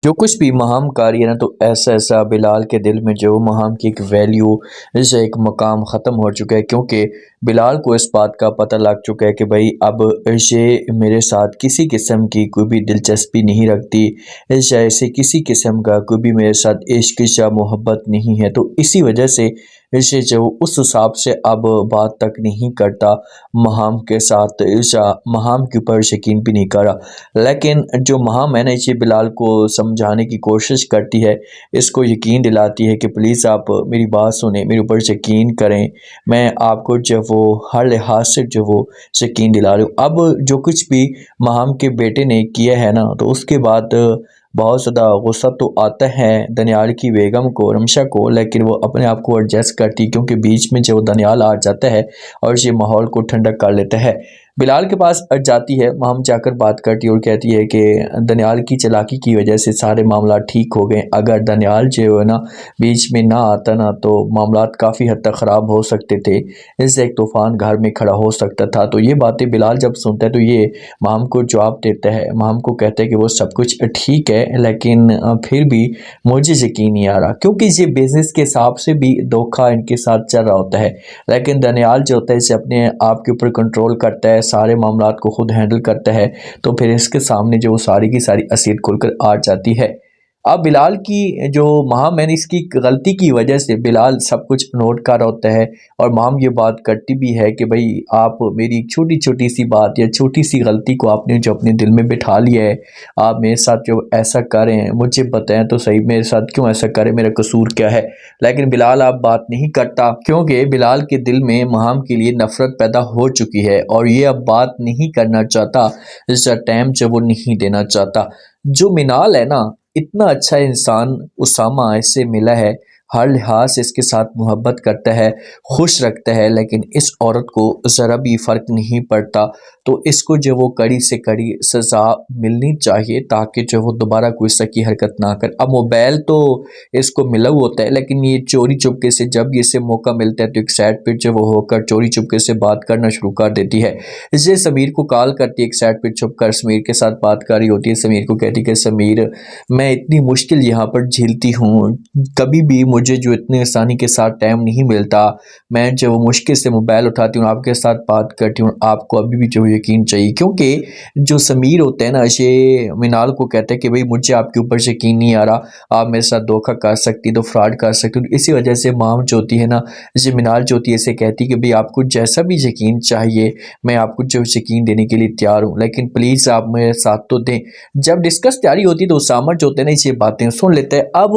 جو کچھ بھی مہام کاری ہے نا، تو ایسا ایسا بلال کے دل میں جو مہام کی ایک ویلیو، اس ایک مقام ختم ہو چکا ہے، کیونکہ بلال کو اس بات کا پتہ لگ چکا ہے کہ بھائی اب یہ میرے ساتھ کسی قسم کی کوئی بھی دلچسپی نہیں رکھتی، ایسے کسی قسم کا کوئی بھی میرے ساتھ عشق یا محبت نہیں ہے، تو اسی وجہ سے اسے جو اس حساب سے اب بات تک نہیں کرتا مہام کے ساتھ، یا مہام کے اوپر یقین بھی نہیں کر رہا۔ لیکن جو مہام ہے نا، یہ بلال کو سمجھانے کی کوشش کرتی ہے، اس کو یقین دلاتی ہے کہ پلیز آپ میری بات سنیں، میرے اوپر یقین کریں، میں آپ کو جو وہ ہر لحاظ سے جو وہ یقین دلا رہی ہوں۔ اب جو کچھ بھی مہام کے بیٹے نے کیا ہے نا، تو اس کے بعد بہت زیادہ غصہ تو آتا ہے دنیال کی بیگم کو، رمشا کو، لیکن وہ اپنے آپ کو ایڈجسٹ کرتی، کیونکہ بیچ میں جو دنیال آ جاتا ہے اور یہ ماحول کو ٹھنڈا کر لیتا ہے۔ بلال کے پاس جاتی ہے مہام، جا کر بات کرتی ہے اور کہتی ہے کہ دنیال کی چلاکی کی وجہ سے سارے معاملات ٹھیک ہو گئے، اگر دنیال جو ہے نا بیچ میں نہ آتا نا، تو معاملات کافی حد تک خراب ہو سکتے تھے، اس سے ایک طوفان گھر میں کھڑا ہو سکتا تھا۔ تو یہ باتیں بلال جب سنتا ہے تو یہ مہام کو جواب دیتا ہے، مہام کو کہتا ہے کہ وہ سب کچھ ٹھیک ہے، لیکن پھر بھی مجھے یقین نہیں آ رہا، کیونکہ یہ بزنس کے حساب سے بھی دھوکہ ان کے ساتھ چل رہا ہوتا ہے، لیکن دنیال جو ہوتا ہے اسے اپنے آپ کے اوپر کنٹرول کرتا ہے، سارے معاملات کو خود ہینڈل کرتا ہے، تو پھر اس کے سامنے جو ساری کی ساری اصلیت کھل کر آ جاتی ہے۔ اب بلال کی جو مہام ہے نا، اس کی غلطی کی وجہ سے بلال سب کچھ نوٹ کر رہا ہوتا ہے، اور مہام یہ بات کرتی بھی ہے کہ بھائی آپ میری ایک چھوٹی چھوٹی سی بات یا چھوٹی سی غلطی کو آپ نے جو اپنے دل میں بٹھا لیا ہے، آپ میرے ساتھ جو ایسا کریں، مجھے بتائیں تو صحیح میرے ساتھ کیوں ایسا کریں، میرا قصور کیا ہے؟ لیکن بلال آپ بات نہیں کرتا، کیونکہ بلال کے دل میں مہام کے لیے نفرت پیدا ہو چکی ہے، اور یہ اب بات نہیں کرنا چاہتا، اس کا ٹائم جو وہ نہیں دینا چاہتا۔ جو منال ہے نا، اتنا اچھا انسان اسامہ اس سے ملا ہے، ہر لحاظ سے اس کے ساتھ محبت کرتا ہے، خوش رکھتا ہے، لیکن اس عورت کو ذرا بھی فرق نہیں پڑتا، تو اس کو جو وہ کڑی سے کڑی سزا ملنی چاہیے، تاکہ جو وہ دوبارہ کوئی سکی حرکت نہ کرے۔ اب موبائل تو اس کو ملا ہوا ہوتا ہے، لیکن یہ چوری چپکے سے جب اسے موقع ملتا ہے تو ایک سائڈ پہ جو وہ ہو کر چوری چپکے سے بات کرنا شروع کر دیتی ہے۔ اسے سمیر کو کال کرتی ہے، ایک سائڈ پہ چھپ کر سمیر کے ساتھ بات کر رہی ہوتی ہے، سمیر کو کہتی کہ سمیر میں اتنی مشکل یہاں پر جھیلتی ہوں، کبھی بھی مجھے جو اتنے آسانی کے ساتھ ٹائم نہیں ملتا، میں جو مشکل سے موبائل اٹھاتی ہوں، آپ کے ساتھ بات کرتی ہوں، آپ کو ابھی بھی جو یقین چاہیے، کیونکہ جو سمیر ہوتا ہے نا، یہ منال کو کہتا ہے کہ بھئی مجھے آپ کے اوپر یقین نہیں آ رہا، آپ میرے ساتھ دھوکہ کر سکتی تو فراڈ کر سکتی، اسی وجہ سے مام جو ہوتی ہے نا، یہ منال جو ہوتی ہے اسے کہتی کہ بھئی آپ کو جیسا بھی یقین چاہیے، میں آپ کو جو یقین دینے کے لیے تیار ہوں، لیکن پلیز آپ میرے ساتھ تو دیں۔ جب ڈسکس تیاری ہوتی ہے تو اسامہ جو ہوتے ہیں نا، یہ باتیں سن لیتے ہیں۔ اب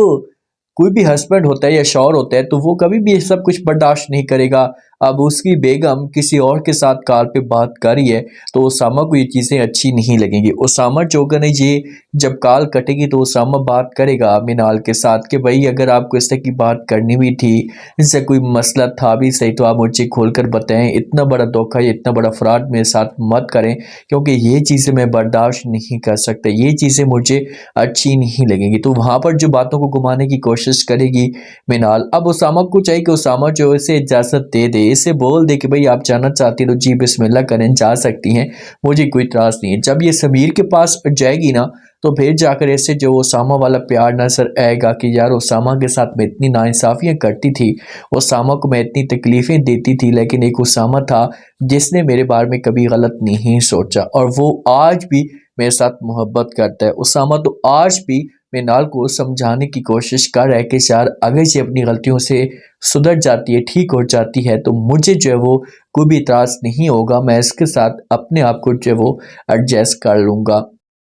کوئی بھی ہسبینڈ ہوتا ہے یا شوہر ہوتا ہے تو وہ کبھی بھی یہ سب کچھ برداشت نہیں کرے گا۔ اب اس کی بیگم کسی اور کے ساتھ کال پہ بات کر رہی ہے تو اسامہ کو یہ چیزیں اچھی نہیں لگیں گی۔ اسامہ جو کہ یہ جب کال کٹے گی تو اسامہ بات کرے گا منال کے ساتھ کہ بھائی اگر آپ کو اس طرح کی بات کرنی بھی تھی، اس سے کوئی مسئلہ تھا بھی صحیح، تو آپ مجھے کھول کر بتائیں، اتنا بڑا دھوکہ یا اتنا بڑا فراڈ میرے ساتھ مت کریں، کیونکہ یہ چیزیں میں برداشت نہیں کر سکتا، یہ چیزیں مجھے اچھی نہیں لگیں گی۔ تو وہاں پر جو باتوں کو گھمانے کی کوشش کرے گی منال، اب اسامہ کو چاہیے کہ اسامہ جو اسے اجازت دے دے، اسے بول دے کہ بھئی آپ جانا چاہتی تو جی بسم اللہ کریں، جا سکتی ہیں، مجھے کوئی اعتراض نہیں ہے۔ جب یہ سمیر کے پاس جائے گی نا، تو پھر جا کر اسے جو اسامہ والا پیار نظر آئے گا کہ یار اسامہ کے ساتھ میں اتنی ناانصافیاں کرتی تھی، اسامہ کو میں اتنی تکلیفیں دیتی تھی، لیکن ایک اسامہ تھا جس نے میرے بارے میں کبھی غلط نہیں سوچا، اور وہ آج بھی میرے ساتھ محبت کرتا ہے۔ اسامہ تو آج بھی منال کو سمجھانے کی کوشش کر رہا ہے کہ یار اگر یہ اپنی غلطیوں سے سدھر جاتی ہے، ٹھیک ہو جاتی ہے، تو مجھے جو ہے وہ کوئی بھی اعتراض نہیں ہوگا، میں اس کے ساتھ اپنے آپ کو جو ہے وہ ایڈجسٹ کر لوں گا۔